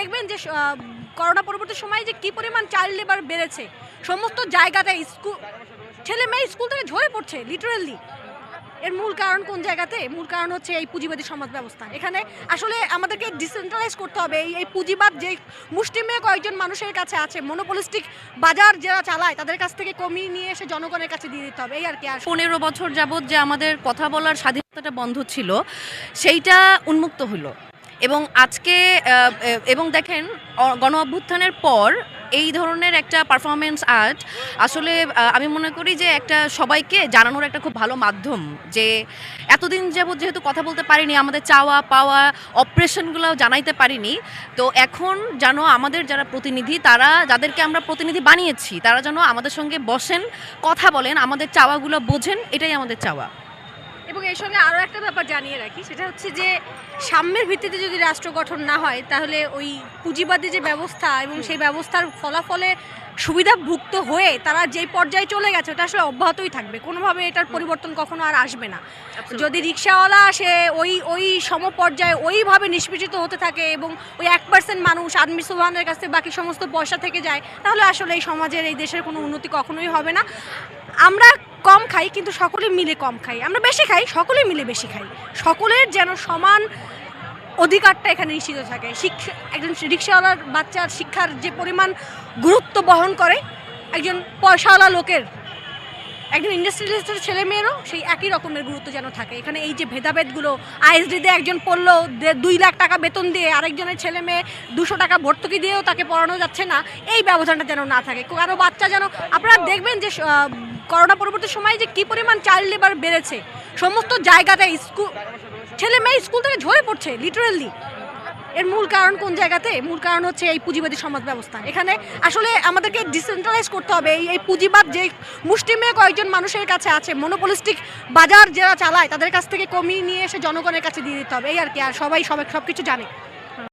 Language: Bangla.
দেখবেন যে করোনা পরবর্তী সময়ে যে কি পরিমাণ চাইল্ড লেবার বেড়েছে, সমস্ত জায়গাতে ছেলে মেয়ে স্কুল থেকে ঝরে পড়ছে লিটারেলি। এর মূল কারণ কোন জায়গাতে? মূল কারণ হচ্ছে এই পুঁজিবাদী সমাজ ব্যবস্থা। এখানে আসলে আমাদেরকে ডিসেন্ট্রালাইজ করতে হবে। এই পুঁজিবাদ যে মুষ্টিমেয় কয়েকজন মানুষের কাছে আছে, মনোপলিস্টিক বাজার যারা চালায় তাদের কাছ থেকে কমিয়ে নিয়ে এসে জনগণের কাছে দিয়ে দিতে হবে, এই আর কি। আর 15 বছর যাবৎ যে আমাদের কথা বলার স্বাধীনতাটা বন্ধ ছিল, সেইটা উন্মুক্ত হলো। এবং আজকে এবং দেখেন গণ অভ্যুত্থানের পর এই ধরনের একটা পারফরমেন্স আর্ট আসলে আমি মনে করি যে একটা সবাইকে জানানোর একটা খুব ভালো মাধ্যম। যে এতদিন যাবৎ যেহেতু কথা বলতে পারিনি, আমাদের চাওয়া পাওয়া অপারেশনগুলো জানাইতে পারিনি, তো এখন যেন আমাদের যারা প্রতিনিধি, তারা যাদেরকে আমরা প্রতিনিধি বানিয়েছি, তারা যেন আমাদের সঙ্গে বসেন, কথা বলেন, আমাদের চাওয়াগুলো বোঝেন, এটাই আমাদের চাওয়া। এবং এর সঙ্গে আরও একটা ব্যাপার জানিয়ে রাখি, সেটা হচ্ছে যে সাম্যের ভিত্তিতে যদি রাষ্ট্র গঠন না হয়, তাহলে ওই পুঁজিবাদী যে ব্যবস্থা এবং সেই ব্যবস্থার ফলাফলে সুবিধাভুক্ত হয়ে তারা যেই পর্যায়ে চলে গেছে ওটা আসলে অব্যাহতই থাকবে, কোনোভাবে এটার পরিবর্তন কখনো আর আসবে না। যদি রিক্সাওয়ালা সে ওই সমপর্যায়ে ওইভাবে নিষ্পেষিত হতে থাকে এবং ওই 1% মানুষ আদমি সুবহানের কাছে বাকি সমস্ত পয়সা থেকে যায়, তাহলে আসলে এই সমাজের, এই দেশের কোনো উন্নতি কখনোই হবে না। আমরা কম খাই কিন্তু সকলে মিলে কম খাই, আমরা বেশি খাই সকলে মিলে বেশি খাই। সকলের যেন সমান অধিকারটা এখানে নিশ্চিত থাকে। একজন রিক্সাওয়ালার বাচ্চার শিক্ষার যে পরিমাণ গুরুত্ব বহন করে একজন পয়সাওয়ালা লোকের, একজন ইন্ডাস্ট্রিয়ালিস্টের ছেলে মেয়েরও সেই একই রকমের গুরুত্ব যেন থাকে। এখানে এই যে ভেদাভেদগুলো, আইএসডিতে একজন পড়লো 2 লাখ টাকা বেতন দিয়ে, আরেকজনের ছেলে মেয়ে 200 টাকা ভর্তুকি দিয়েও তাকে পড়ানো যাচ্ছে না, এই ব্যবধানটা যেন না থাকে। কারো বাচ্চা যেন, আপনারা দেখবেন যে করোনা পরবর্তী সময়ে যে কি পরিমাণ চাইল্ড লেবার বেড়েছে, সমস্ত জায়গাতে ছেলে মেয়ে স্কুল থেকে ঝরে পড়ছে লিটারেলি। এর মূল কারণ কোন জায়গাতে? মূল কারণ হচ্ছে এই পুঁজিবাদী সমাজ ব্যবস্থা। এখানে আসলে আমাদেরকে ডিসেন্ট্রালাইজ করতে হবে। এই পুঁজিবাদ যে মুষ্টিমেয় কয়েকজন মানুষের কাছে আছে, মনোপলিস্টিক বাজার যারা চালায় তাদের কাছ থেকে কমিয়ে নিয়ে এসে জনগণের কাছে দিয়ে দিতে হবে, এই আর কি। আর সবাই সব কিছু জানে।